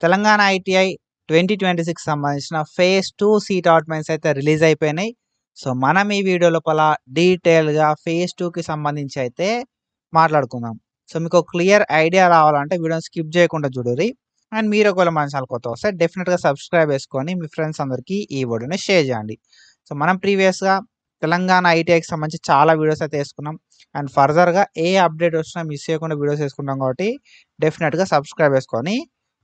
Telangana ITI 2026 సంబంధించిన phase 2 seat allotments అయితే release అయిపోయినాయి. సో, మనం ఈ వీడియో లోపల డీటెయిల్‌గా ఫేజ్ 2కి సంబంధించి అయితే మాట్లాడుకుందాం. సో, మీకు క్లియర్ ఐడియా రావాలంటే వీడియోని స్కిప్ చేయకుండా చూడుర్రి. అండ్ మీరు ఒకవేళ మన ఛానల్ కొత్తగా వస్తే డెఫినిట్‌గా సబ్స్క్రైబ్ చేసుకొని మీ ఫ్రెండ్స్ అందరికీ ఈ వీడియోని షేర్ చేయండి. సో, మనం ప్రీవియస్‌గా తెలంగాణ ఐటీఐకి సంబంధించి చాలా వీడియోస్ అయితే చేసుకున్నాం. అండ్ ఫర్దర్‌గా ఏ అప్డేట్ వచ్చినా మిస్ చేయకుండా వీడియోస్ చేసుకుంటాం కాబట్టి డెఫినిట్‌గా సబ్స్క్రైబ్ చేసుకొని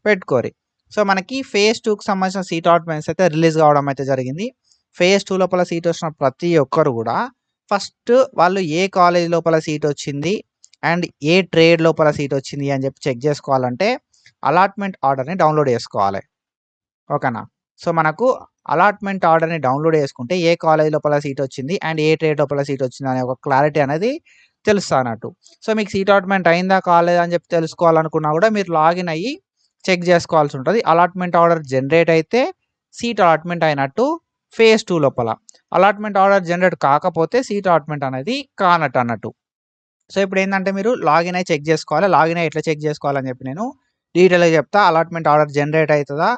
పెట్టుకోరి. సో, మనకి ఫేజ్ 2కి సంబంధించిన సీట్ అలాట్మెంట్స్ అయితే రిలీజ్ కావడం అయితే జరిగింది. ఫేజ్ 2 లోపల సీట్ వచ్చిన ప్రతి ఒక్కరు కూడా ఫస్ట్ వాళ్ళు ఏ కాలేజ్ లోపల సీట్ వచ్చింది అండ్ ఏ ట్రేడ్ లోపల సీట్ వచ్చింది అని చెప్పి చెక్ చేసుకోవాలంటే అలాట్మెంట్ ఆర్డర్‌ని డౌన్లోడ్ చేసుకోవాలి. ఓకేనా? సో, మనకు అలాట్మెంట్ ఆర్డర్‌ని డౌన్లోడ్ చేసుకుంటే ఏ కాలేజ్ లోపల సీట్ వచ్చింది అండ్ ఏ ట్రేడ్ లోపల సీట్ వచ్చింది అనే ఒక క్లారిటీ అనేది తెలుస్తదన్నట్టు. సో, మీకు సీట్ అలాట్మెంట్ అయిందా కాలేదా అని చెప్పి తెలుసుకోవాలనుకున్నా కూడా మీరు లాగిన్ అయ్యి చెక్ చేసుకోవాల్సి ఉంటుంది. అలాట్మెంట్ ఆర్డర్ జనరేట్ అయితే సీట్ అలాట్మెంట్ అయినట్టు ఫేజ్ 2 లోపల. అలాట్మెంట్ ఆర్డర్ జనరేట్ కాకపోతే సీట్ అలాట్మెంట్ అనేది కానట్టు అన్నట్టు. సో, ఇప్పుడేందంటే మీరు లాగిన్ అయ్యి చెక్ చేసుకోవాలి. లాగిన్ అయ్యి ఎట్లా చెక్ చేసుకోవాలని చెప్పి నేను డీటెయిల్‌గా చెప్తా. అలాట్మెంట్ ఆర్డర్ జనరేట్ అయితదా?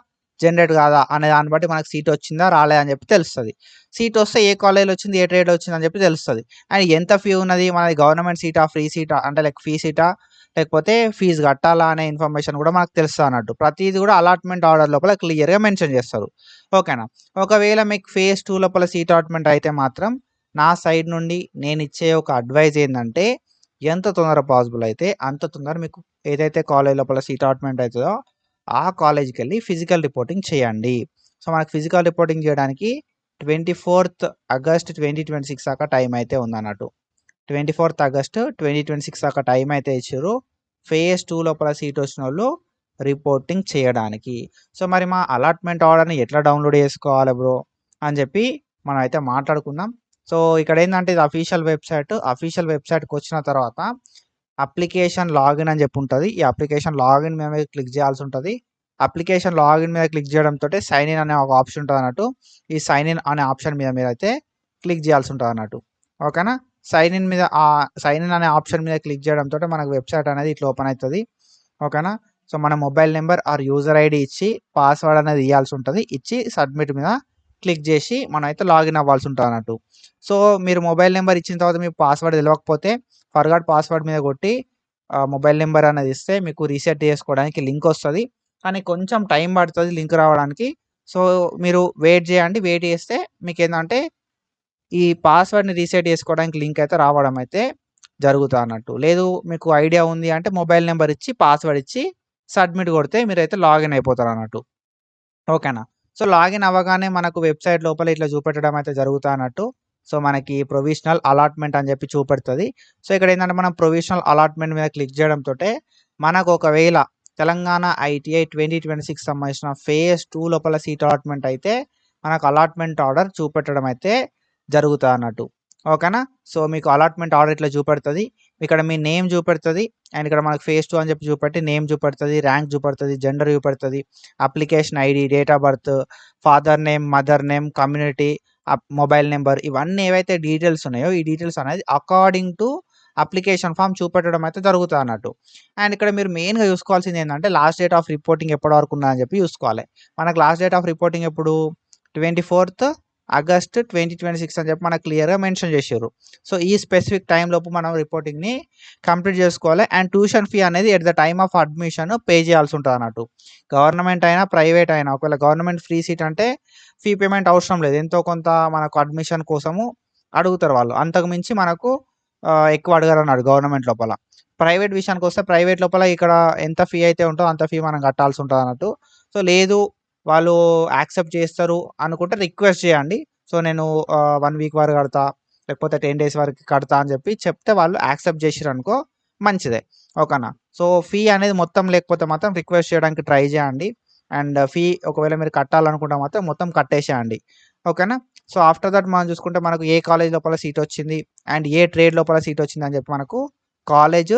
జనరేట్ కాదా? అనే దాన్ని బట్టి మనకు సీట్ వచ్చిందా? రాలేదా? అని చెప్పి తెలుస్తది. సీట్ వస్తే ఏ కాలేజ్‌లో వచ్చింది? ఏ ట్రేడ్‌లో వచ్చిందని చెప్పి తెలుస్తది. అండ్ ఎంత ఫీ ఉన్నది? మనది గవర్నమెంట్ సీటా? ఫ్రీ సీటా? అంటే లైక్ ఫీ సీటా? లేకపోతే ఫీజు కట్టాలా? అనే ఇన్ఫర్మేషన్ కూడా మనకు తెలుస్తదన్నట్టు. ప్రతీది కూడా అలాట్మెంట్ ఆర్డర్ లోపల క్లియర్‌గా మెన్షన్ చేస్తారు. ఓకేనా? ఒకవేళ మీకు ఫేజ్ 2 లోపల సీట్ అలాట్మెంట్ అయితే మాత్రం నా సైడ్ నుండి నేనిచ్చే ఒక అడ్వైజ్ ఏందంటే ఎంత తొందర పాసిబుల్ అయితే అంత తొందర మీకు ఏదైతే కాలేజ్ లోపల సీట్ అలాట్మెంట్ అయితదో ఆ కాలేజ్‌కెళ్ళి ఫిజికల్ రిపోర్టింగ్ చేయండి. సో, మనకు ఫిజికల్ రిపోర్టింగ్ చేయడానికి 24థ్ ఆగస్ట్ 2026 దాకా టైం అయితే ఉందన్నట్టు. 24థ్ ఆగస్ట్ 2026 దాకా టైం అయితే ఇచ్చిర్రు. ఫేజ్ 2 లోపల సీట్ వచ్చినోళ్ళు రిపోర్టింగ్ చేయడానికి. సో, మరి మా అలాట్మెంట్ ఆర్డర్‌ని ఎట్లా డౌన్లోడ్ చేసుకోవాలి బ్రో అని చెప్పి మనం అయితే మాట్లాడుకుందాం. సో, ఇక్కడేందంటే ఇది అఫీషియల్ వెబ్‌సైట్. అఫీషియల్ వెబ్‌సైట్‌కొచ్చిన తర్వాత అప్లికేషన్ లాగిన్ అని చెప్పి ఉంటది. ఈ అప్లికేషన్ లాగిన్ మీద క్లిక్ చేయాల్సి ఉంటది. అప్లికేషన్ లాగిన్ మీద క్లిక్ చేయడంతోటే సైన్ ఇన్ అనే ఒక ఆప్షన్ ఉంటదన్నట్టు. ఈ సైన్ ఇన్ అనే ఆప్షన్ మీద మీరైతే క్లిక్ చేయాల్సి ఉంటదన్నట్టు. ఓకేనా? సైన్ ఇన్ అనే ఆప్షన్ మీద క్లిక్ చేయడంతోటే మనకు వెబ్‌సైట్ అనేది ఇట్లా ఓపెన్ అయితది. ఓకేనా? సో, మన mobile number are user ID ఇచ్చి పాస్వర్డ్ అనేది ఇయ్యాల్సి ఉంటది. ఇచ్చి సబ్మిట్ మీద క్లిక్ చేసి మనమైతే లాగిన్ అవ్వాల్సి ఉంటదన్నట్టు. సో, మీరు మొబైల్ నంబర్ ఇచ్చిన తర్వాత మీకు పాస్వర్డ్ తెలవకపోతే ఫర్గాట్ పాస్వర్డ్ మీద కొట్టి మొబైల్ నంబర్ అనేది ఇస్తే మీకు రీసెట్ చేసుకోవడానికి లింక్ వస్తది. కానీ కొంచెం టైం పడతది లింక్ రావడానికి. సో, మీరు వెయిట్ చేయండి. వెయిట్ చేస్తే మీకేందంటే ఈ పాస్వర్డ్‌ని రీసెట్ చేసుకోవడానికి లింక్ అయితే రావడం అయితే జరుగుతదన్నట్టు. లేదు మీకు ఐడియా ఉంది అంటే మొబైల్ నంబర్ ఇచ్చి పాస్వర్డ్ ఇచ్చి సబ్మిట్ కొడితే మీరైతే లాగిన్ అయిపోతారన్నట్టు. ఓకేనా? సో, లాగిన్ అవ్వగానే మనకు వెబ్‌సైట్ లోపల ఇట్లా చూపెట్టడం అయితే జరుగుతదన్నట్టు. సో, మనకి ప్రొవిజనల్ అలాట్మెంట్ అని చెప్పి చూపెడుతది. సో, ఇక్కడేందంటే మనం ప్రొవిజనల్ అలాట్మెంట్ మీద క్లిక్ చేయడంతోటే మనకు ఒకవేళ తెలంగాణ ఐటీఐ 2026 సంబంధించిన ఫేజ్ 2 లోపల సీట్ అలాట్మెంట్ అయితే మనకు అలాట్మెంట్ ఆర్డర్ చూపెట్టడం అయితే జరుగుతదన్నట్టు. ఓకేనా? సో, మీకు అలాట్మెంట్ ఆర్డర్ ఇట్లా చూపెడుతది. ఇక్కడ మీ నేమ్ చూపెడుతది. అండ్ ఇక్కడ మనకు ఫేజ్ 2 అని చెప్పి చూపెట్టి నేమ్ చూపెడుతది, ర్యాంక్ చూపెడుతది, జెండర్ చూపెడుతది, application ID, date of birth, father name, mother name, community, mobile number ఇవన్నీ ఏవైతే డీటెయిల్స్ ఉన్నాయో ఈ డీటెయిల్స్ అనేది అకార్డింగ్ టు అప్లికేషన్ ఫార్మ్ చూపెట్టడం అయితే జరుగుతదన్నట్టు. అండ్ ఇక్కడ మీరు మెయిన్‌గా చూసుకోవాల్సింది ఏందంటే లాస్ట్ డేట్ ఆఫ్ రిపోర్టింగ్ ఎప్పటి వరకు ఉన్నదని చెప్పి చూసుకోవాలి. మనకు లాస్ట్ డేట్ ఆఫ్ రిపోర్టింగ్ ఎప్పుడు 24థ్ ఆగస్ట్ 2026 అని చెప్పి మనకు క్లియర్‌గా మెన్షన్ చేసిర్రు. సో, ఈ స్పెసిఫిక్ టైమ్ లోపు మనం రిపోర్టింగ్‌ని కంప్లీట్ చేసుకోవాలి. అండ్ ట్యూషన్ ఫీ అనేది at the time of admission pay చేయాల్సి ఉంటదన్నట్టు. గవర్నమెంట్ అయినా, ప్రైవేట్ అయినా ఒకవేళ గవర్నమెంట్ ఫ్రీ సీట్ అంటే ఫీ పేమెంట్ అవసరం లేదు. ఎంతో కొంత మనకు అడ్మిషన్ కోసము అడుగుతారు వాళ్ళు. అంతకు మించి మనకు ఎక్కువ అడగరన్నాడు గవర్నమెంట్ లోపల. ప్రైవేట్ విషయానికొస్తే ప్రైవేట్ లోపల ఇక్కడ ఎంత ఫీ అయితే ఉంటదో అంత ఫీ మనం కట్టాల్సి ఉంటదన్నట్టు. సో, లేదు వాళ్ళు యాక్సెప్ట్ చేస్తారు అనుకుంటే రిక్వెస్ట్ చేయండి. సో, నేను 1 వీక్ వరకు కడతా, లేకపోతే 10 డేస్ వరకు కడతా అని చెప్పి చెప్తే వాళ్ళు యాక్సెప్ట్ చేసిరనుకో మంచిదే. ఓకేనా? సో, ఫీ అనేది మొత్తం లేకపోతే మాత్రం రిక్వెస్ట్ చేయడానికి ట్రై చేయండి. అండ్ ఫీ ఒకవేళ మీరు కట్టాలనుకుంటే మాత్రం మొత్తం కట్టేసేయండి. ఓకేనా? సో, ఆఫ్టర్ దట్ మనం చూసుకుంటే మనకు ఏ కాలేజ్ లోపల సీట్ వచ్చింది అండ్ ఏ ట్రేడ్ లోపల సీట్ వచ్చింది అని చెప్పి మనకు కాలేజ్,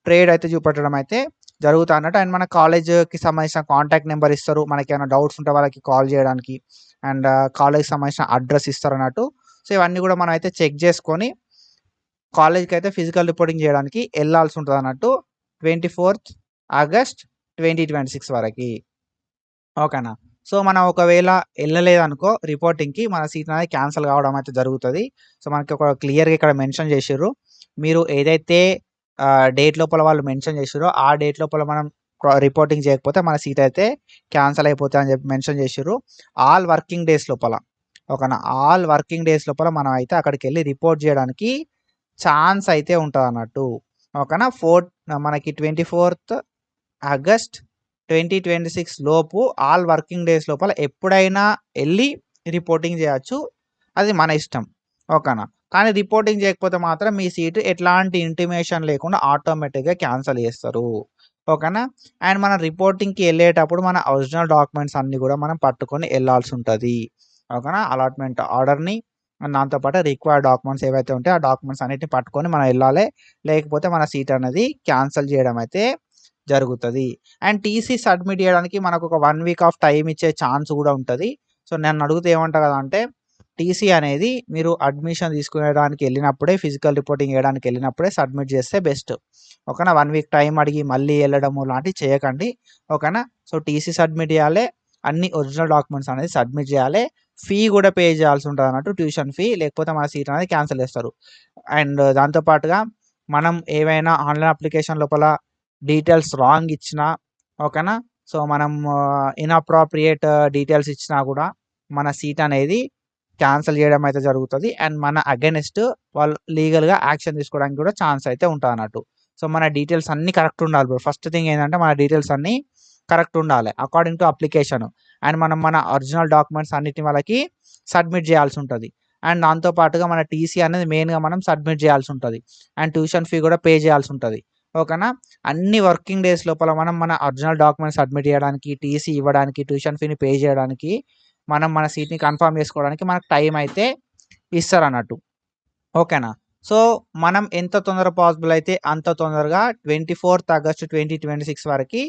ట్రేడ్ అయితే చూపెట్టడం అయితే జరుగుతదన్నట్టు. అండ్ మన కాలేజ్‌కి సంబంధించిన కాంటాక్ట్ నంబర్ ఇస్తారు. మనకేమైనా డౌట్స్ ఉంటే వాళ్ళకి కాల్ చేయడానికి. అండ్ కాలేజ్‌కి సంబంధించిన అడ్రెస్ ఇస్తారన్నట్టు. సో, ఇవన్నీ కూడా మనం అయితే చెక్ చేసుకొని కాలేజ్‌కైతే ఫిజికల్ రిపోర్టింగ్ చేయడానికి ఎళ్ళాల్సి ఉంటదన్నట్టు. 24థ్ ఆగస్ట్ 2026 వరకి. ఓకేనా. సో, మనం ఒకవేళ ఎళ్ళలేదనుకో రిపోర్టింగ్‌కి మన సీట్ అనేది క్యాన్సల్ కావడం అయితే జరుగుతది. సో, మనకి ఒక క్లియర్‌గా ఇక్కడ మెన్షన్ చేషిర్రు. మీరు ఏదైతే డేట్ లోపల వాళ్ళు మెన్షన్ చేషిర్రో, ఆ డేట్ లోపల మనం రిపోర్టింగ్ చేయకపోతే మన సీట్ అయితే క్యాన్సల్ అయిపోతది అని చెప్పి మెన్షన్ చేషిర్రు. ఆల్ వర్కింగ్ డేస్ లోపల. ఓకేనా. ఆల్ వర్కింగ్ డేస్ లోపల మనం అయితే అక్కడికెళ్ళి రిపోర్ట్ చేయడానికి ఛాన్స్ అయితే ఉంటదన్నట్టు. ఓకేనా. మనకి 24థ్ ఆగస్ట్ 2026 లోపు ఆల్ వర్కింగ్ డేస్ లోపల ఎప్పుడైనా ఎళ్లి రిపోర్టింగ్ చేయొచ్చు. అది మన ఇష్టం. ఓకేనా. కానీ రిపోర్టింగ్ చేయకపోతే మాత్రం మీ సీటు ఎట్లాంటి ఇంటిమేషన్ లేకుండా ఆటోమేటిక్‌గా క్యాన్సల్ చేస్తారు. ఓకేనా. అండ్ మనం రిపోర్టింగ్‌కి ఎళ్ళేటప్పుడు మన ఒరిజినల్ డాక్యుమెంట్స్ అన్నీ కూడా మనం పట్టుకొని ఎళ్ళాల్సుంటది. ఓకేనా. అలాట్‌మెంట్ ఆర్డర్‌ని దాంతో పాటు రిక్వైర్డ్ డాక్యుమెంట్స్ ఏవైతే ఉంటాయో ఆ డాక్యుమెంట్స్ అన్నిటిని పట్టుకొని మనం ఎళ్ళాలి. లేకపోతే మన సీట్ అనేది క్యాన్సల్ చేయడం అయితే జరుగుతది. అండ్ టీసీ సబ్మిట్ చేయడానికి మనకొక 1 వీక్ ఆఫ్ టైమ్ ఇచ్చే ఛాన్స్ గూడా ఉంటది. సో, నన్నడిగితే ఏమంటా కదంటే, టీసీ అనేది మీరు అడ్మిషన్ తీసుకునేడానికి ఎళ్ళినప్పుడే, ఫిజికల్ రిపోర్టింగ్ చేయడానికి ఎళ్ళినప్పుడే సబ్మిట్ చేస్తే బెస్ట్. ఓకేనా. 1 వీక్ టైమ్ అడిగి మళ్ళీ ఎళ్ళడము లాంటివి చేయకండి. ఓకేనా. సో, టీసీ సబ్మిట్ చేయాలే. అన్ని ఒరిజినల్ డాక్యుమెంట్స్ అనేది సబ్మిట్ చేయాలే. ఫీ గూడా పే చేయాల్సి ఉంటదన్నట్టు. Tuition fee. లేకపోతే మన సీట్ అనేది క్యాన్సల్ చేస్తారు. అండ్ దాంతో పాటుగా మనం ఏవైనా ఆన్‌లైన్ అప్లికేషన్ లోపల డీటెయిల్స్ రాంగ్ ఇచ్చినా ఓకేనా. సో, మనం ఇన్‌అప్రోప్రియేట్ డీటెయిల్స్ ఇచ్చినా గూడా మన సీట్ అనేది క్యాన్సల్ చేయడం అయితే జరుగుతది. అండ్ మన అగైన్స్ట్ వాళ్ళు లీగల్‌గా యాక్షన్ తీసుకోవడానికి కూడా ఛాన్స్ అయితే ఉంటదన్నట్టు. సో, మన డీటెయిల్స్ అన్నీ కరెక్ట్ ఉండాలి బ్రో. ఫస్ట్ థింగ్ ఏందంటే మన డీటెయిల్స్ అన్నీ కరెక్ట్ ఉండాలి. According to application. అండ్ మనం మన ఒరిజినల్ డాక్యుమెంట్స్ అన్నిటిని వాళ్ళకి సబ్మిట్ చేయాల్సి ఉంటది. అండ్ దాంతో పాటుగా మన టీసీ అనేది మెయిన్‌గా మనం సబ్మిట్ చేయాల్సి ఉంటది. అండ్ ట్యూషన్ ఫీ కూడా పే చేయాల్సి ఉంటది. ఓకేనా. అన్ని వర్కింగ్ డేస్ లోపల మనం మన ఒరిజినల్ డాక్యుమెంట్స్ సబ్మిట్ చేయడానికి, టీసీ ఇవ్వడానికి, ట్యూషన్ ఫీని పే చేయడానికి, మనం మన సీట్‌ని కన్ఫర్మ్ చేసుకోవడానికి మనకు టైం అయితే ఇస్తారన్నట్టు. ఓకేనా. సో, మనం ఎంత తొందర పాసిబుల్ అయితే అంత తొందరగా 24థ్ ఆగస్ట్ 2026 వరకి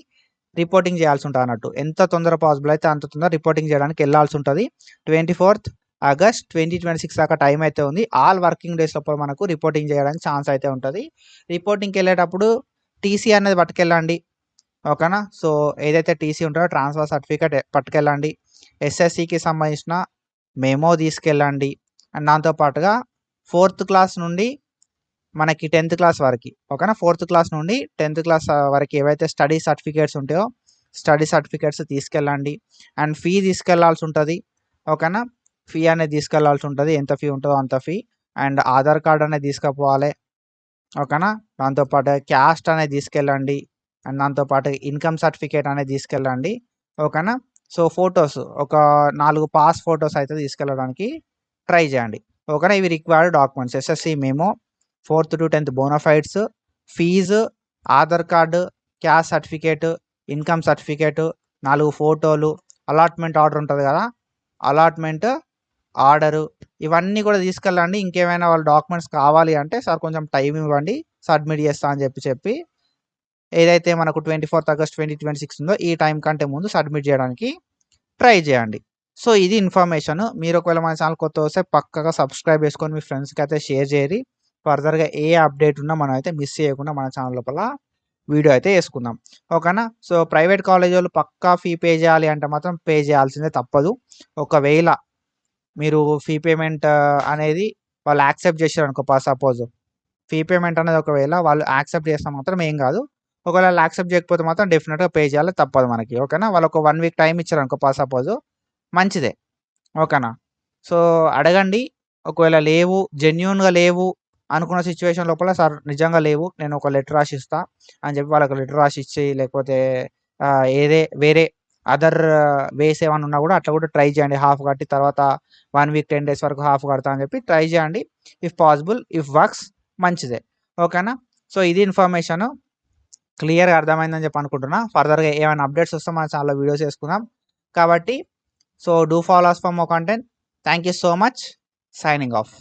రిపోర్టింగ్ చేయాల్సి ఉంటదన్నట్టు. ఎంత తొందర పాసిబుల్ అయితే అంత తొందర రిపోర్టింగ్ చేయడానికి ఎళ్ళాల్సి ఉంటది. 24థ్ ఆగస్ట్ 2026 దాకా టైం అయితే ఉంది. ఆల్ వర్కింగ్ డేస్ లోపల మనకు రిపోర్టింగ్ చేయడానికి ఛాన్స్ అయితే ఉంటది. రిపోర్టింగ్‌కెళ్ళేటప్పుడు టీసీ అనేది పట్టుకెళ్ళండి. ఓకేనా. సో, ఏదైతే టీసీ ఉంటదో ట్రాన్స్‌ఫర్ సర్టిఫికేట్ పట్టుకెళ్ళండి. ఎస్ఎస్‌సికి సంబంధించిన మెమో తీసుకెళ్ళండి. అండ్ దాంతో పాటుగా 4థ్ క్లాస్ నుండి మనకి 10థ్ క్లాస్ వరకి ఓకేనా. 4థ్ క్లాస్ నుండి 10థ్ క్లాస్ వరకి ఏవైతే స్టడీ సర్టిఫికేట్స్ ఉంటాయో, స్టడీ సర్టిఫికేట్స్ తీసుకెళ్ళండి. అండ్ ఫీ తీసుకెళ్లాల్సి ఉంటది. ఓకేనా. ఫీ అనేది తీసుకెళ్లాల్సి ఉంటది. ఎంత ఫీ ఉంటదో అంత ఫీ. అండ్ ఆధార్ కార్డ్ అనేది తీసుకపోవాలి. ఓకేనా. దాంతో పాటు క్యాస్ట్ అనేది తీసుకెళ్ళండి. అండ్ దాంతో పాటు ఇన్‌కమ్ సర్టిఫికేట్ అనేది తీసుకెళ్ళండి. ఓకేనా. సో, ఫోటోస్ ఒక 4 పాస్ ఫోటోస్ అయితే తీసుకెళ్ళడానికి ట్రై చేయండి. ఓకేనా. ఇవి required documents. SSC memo, 4th-10th bonafides, fee, Aadhaar card, caste certificate, income certificate, 4 ఫోటోలు, అలాట్‌మెంట్ ఆర్డర్ ఉంటది కదా! అలాట్‌మెంట్ ఆర్డరు ఇవన్నీ కూడా తీసుకెళ్ళండి. ఇంకేమైనా వాళ్ళ డాక్యుమెంట్స్ కావాలి అంటే, సార్ కొంచెం టైం ఇవ్వండి. సబ్మిట్ చేస్తా అని చెప్పి ఏదైతే మనకు 24థ్ ఆగస్ట్ 2026 ఉందో ఈ టైం కంటే ముందు సబ్మిట్ చేయడానికి ట్రై చేయండి. సో, ఇది ఇన్ఫర్మేషన్. మీరు ఒకవేళ మన ఛానల్ కొత్తగా వస్తే పక్కాగా సబ్స్క్రైబ్ చేసుకొని మీ ఫ్రెండ్స్‌కి అయితే షేర్ చేయండి. ఫర్దర్‌గా ఏ అప్డేట్ ఉన్నా మనం అయితే మిస్ చేయకుండా మన ఛానల్ లోపల వీడియో అయితే చేసుకుందాం. ఓకేనా. సో, ప్రైవేట్ కాలేజోళ్ళు పక్కా ఫీ పే చేయాలి అంటే మాత్రం పే చేయాల్సిందే తప్పదు. ఒకవేళ మీరు ఫీ పేమెంట్ అనేది వాళ్ళు యాక్సెప్ట్ చేశారనుకో సపోజ్ ఫీ పేమెంట్ అనేది ఒకవేళ వాళ్ళు యాక్సెప్ట్ చేస్తే మాత్రం ఏం కాదు. ఒకవేళ వాళ్ళు యాక్సెప్ట్ చేయకపోతే మాత్రం డెఫినిట్‌గా పే చేయాలి తప్పదు మనకి. ఓకేనా. వాళ్ళు ఒక 1 వీక్ టైమ్ ఇచ్చారనుకో సపోజ్ మంచిదే. ఓకేనా. సో, అడగండి. ఒకవేళ లేవు, జెన్యూన్‌గా లేవు అనుకున్న సిట్యుయేషన్ లోపల సార్ నిజంగా లేవు. నేను ఒక లెటర్ రాసి ఇస్తా అని చెప్పి వాళ్ళకి లెటర్ రాసి ఇచ్చి లేకపోతే వేరే అదర్ వేస్ ఏమన్నా ఉన్నా కూడా అట్లా కూడా ట్రై చేయండి. హాఫ్ కట్టి తర్వాత 1 వీక్ 10 డేస్ వరకు హాఫ్ కడతా అని చెప్పి ట్రై చేయండి. ఇఫ్ పాసిబుల్, ఇఫ్ వర్క్స్ మంచిదే. ఓకేనా. సో, ఇది ఇన్ఫర్మేషను. క్లియర్‌గా అర్థమైందని చెప్పి అనుకుంటున్నా. ఫర్దర్‌గా ఏమైనా అప్డేట్స్ వస్తే మన ఛానెల్‌లో వీడియోస్ చేసుకుందాం. కాబట్టి so, do follow us for more content. Thank you so much. Signing off.